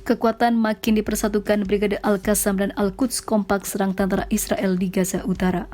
Kekuatan makin dipersatukan. Brigade Al-Qassam dan Al-Quds kompak serang tentara Israel di Gaza Utara.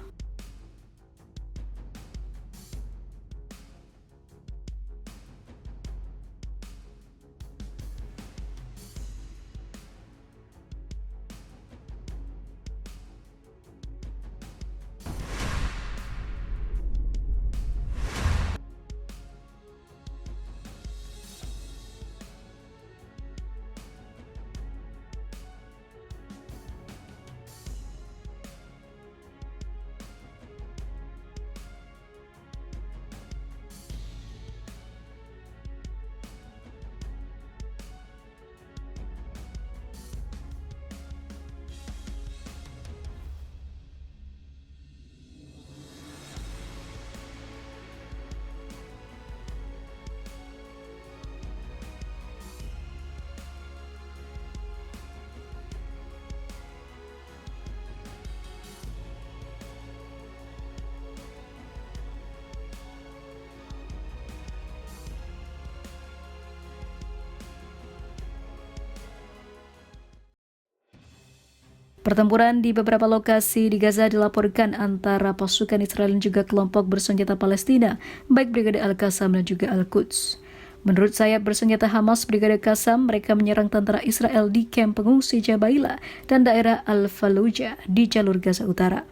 Pertempuran di beberapa lokasi di Gaza dilaporkan antara pasukan Israel dan juga kelompok bersenjata Palestina, baik Brigade Al-Qassam dan juga Al-Quds. Menurut sayap bersenjata Hamas Brigade Qassam, mereka menyerang tentara Israel di kamp pengungsi Jabaila dan daerah Al-Fallujah di jalur Gaza Utara.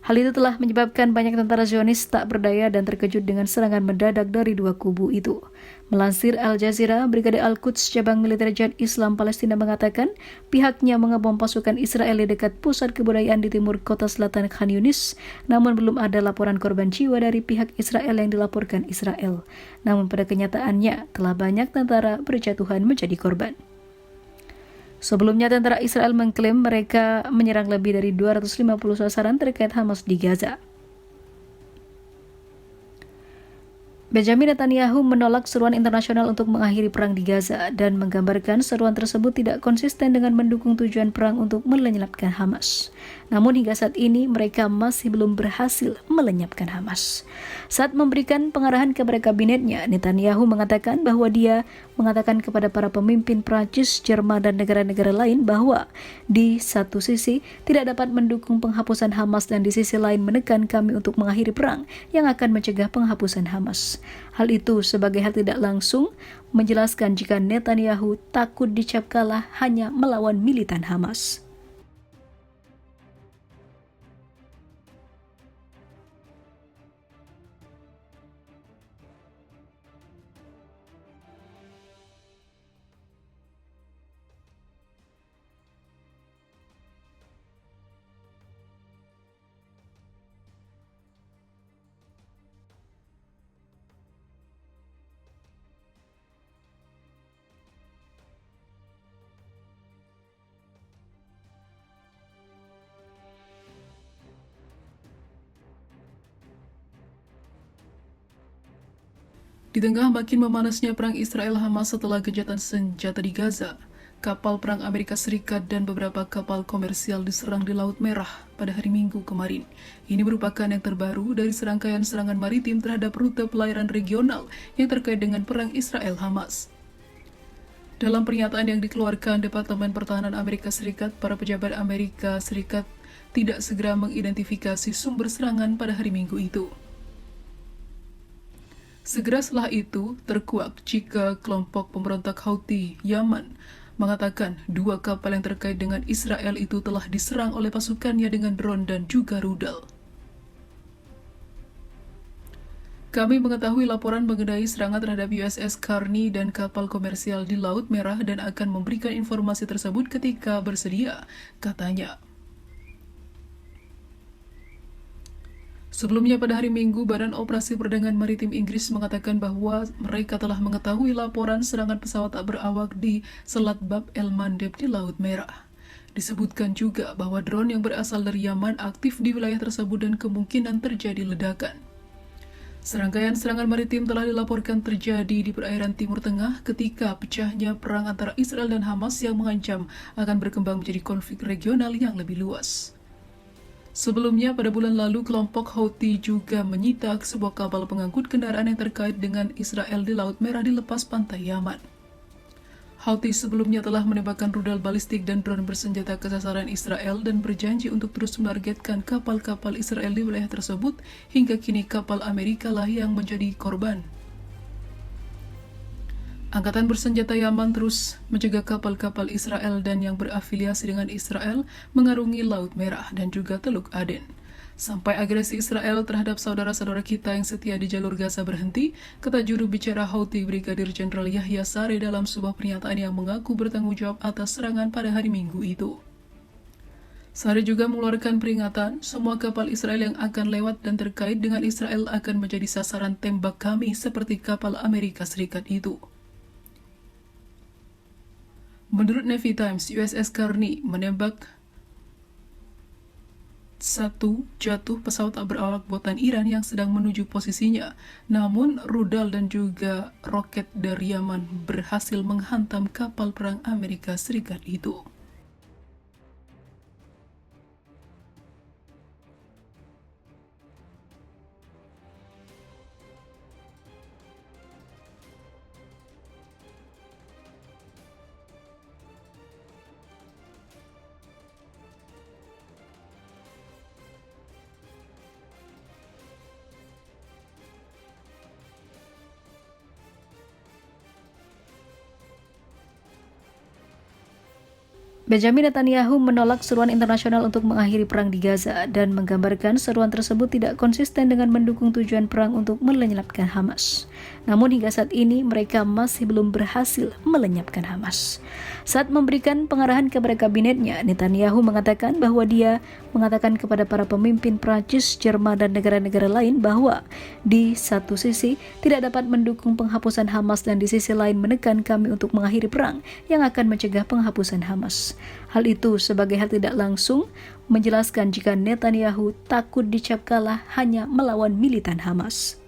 Hal itu telah menyebabkan banyak tentara Zionis tak berdaya dan terkejut dengan serangan mendadak dari dua kubu itu. Melansir Al Jazeera, Brigade Al-Quds Cabang Militer Jihad Islam Palestina mengatakan pihaknya mengebom pasukan Israel di dekat pusat kebudayaan di timur kota selatan Khan Yunis, namun belum ada laporan korban jiwa dari pihak Israel yang dilaporkan Israel. Namun pada kenyataannya telah banyak tentara berjatuhan menjadi korban. Sebelumnya, tentara Israel mengklaim mereka menyerang lebih dari 250 sasaran terkait Hamas di Gaza. Benjamin Netanyahu menolak seruan internasional untuk mengakhiri perang di Gaza dan menggambarkan seruan tersebut tidak konsisten dengan mendukung tujuan perang untuk melenyapkan Hamas. Namun hingga saat ini mereka masih belum berhasil melenyapkan Hamas. Saat memberikan pengarahan kepada kabinetnya, Netanyahu mengatakan bahwa dia mengatakan kepada para pemimpin Prancis, Jerman, dan negara-negara lain bahwa di satu sisi tidak dapat mendukung penghapusan Hamas dan di sisi lain menekan kami untuk mengakhiri perang yang akan mencegah penghapusan Hamas. Hal itu sebagai hal tidak langsung menjelaskan jika Netanyahu takut dicap kalah hanya melawan militan Hamas. Di tengah makin memanasnya perang Israel-Hamas setelah gencatan senjata di Gaza, kapal perang Amerika Serikat dan beberapa kapal komersial diserang di Laut Merah pada hari Minggu kemarin. Ini merupakan yang terbaru dari serangkaian serangan maritim terhadap rute pelayaran regional yang terkait dengan perang Israel-Hamas. Dalam pernyataan yang dikeluarkan Departemen Pertahanan Amerika Serikat, para pejabat Amerika Serikat tidak segera mengidentifikasi sumber serangan pada hari Minggu itu. Segera setelah itu, terkuak jika kelompok pemberontak Houthi Yaman mengatakan dua kapal yang terkait dengan Israel itu telah diserang oleh pasukannya dengan drone dan juga rudal. Kami mengetahui laporan mengenai serangan terhadap USS Carney dan kapal komersial di Laut Merah dan akan memberikan informasi tersebut ketika bersedia, katanya. Sebelumnya pada hari Minggu, Badan Operasi Perdagangan Maritim Inggris mengatakan bahwa mereka telah mengetahui laporan serangan pesawat tak berawak di Selat Bab el-Mandeb di Laut Merah. Disebutkan juga bahwa drone yang berasal dari Yaman aktif di wilayah tersebut dan kemungkinan terjadi ledakan. Serangkaian serangan maritim telah dilaporkan terjadi di perairan Timur Tengah ketika pecahnya perang antara Israel dan Hamas yang mengancam akan berkembang menjadi konflik regional yang lebih luas. Sebelumnya, pada bulan lalu, kelompok Houthi juga menyita sebuah kapal pengangkut kendaraan yang terkait dengan Israel di Laut Merah di lepas pantai Yaman. Houthi sebelumnya telah menembakkan rudal balistik dan drone bersenjata ke sasaran Israel dan berjanji untuk terus menargetkan kapal-kapal Israel di wilayah tersebut, hingga kini kapal Amerika lah yang menjadi korban. Angkatan bersenjata Yaman terus mencegah kapal-kapal Israel dan yang berafiliasi dengan Israel mengarungi Laut Merah dan juga Teluk Aden. Sampai agresi Israel terhadap saudara-saudara kita yang setia di jalur Gaza berhenti, kata juru bicara Houthi Brigadir Jenderal Yahya Saree dalam sebuah pernyataan yang mengaku bertanggung jawab atas serangan pada hari Minggu itu. Saree juga mengeluarkan peringatan, semua kapal Israel yang akan lewat dan terkait dengan Israel akan menjadi sasaran tembak kami seperti kapal Amerika Serikat itu. Menurut Navy Times, USS Carney menembak satu jatuh pesawat tak berawak buatan Iran yang sedang menuju posisinya. Namun, rudal dan juga roket dari Yaman berhasil menghantam kapal perang Amerika Serikat itu. Benjamin Netanyahu menolak seruan internasional untuk mengakhiri perang di Gaza dan menggambarkan seruan tersebut tidak konsisten dengan mendukung tujuan perang untuk melenyapkan Hamas. Namun hingga saat ini mereka masih belum berhasil melenyapkan Hamas. Saat memberikan pengarahan kepada kabinetnya, Netanyahu mengatakan bahwa dia mengatakan kepada para pemimpin Prancis, Jerman, dan negara-negara lain bahwa di satu sisi tidak dapat mendukung penghapusan Hamas dan di sisi lain menekan kami untuk mengakhiri perang yang akan mencegah penghapusan Hamas. Hal itu sebagai hal tidak langsung menjelaskan jika Netanyahu takut dicap kalah hanya melawan militan Hamas.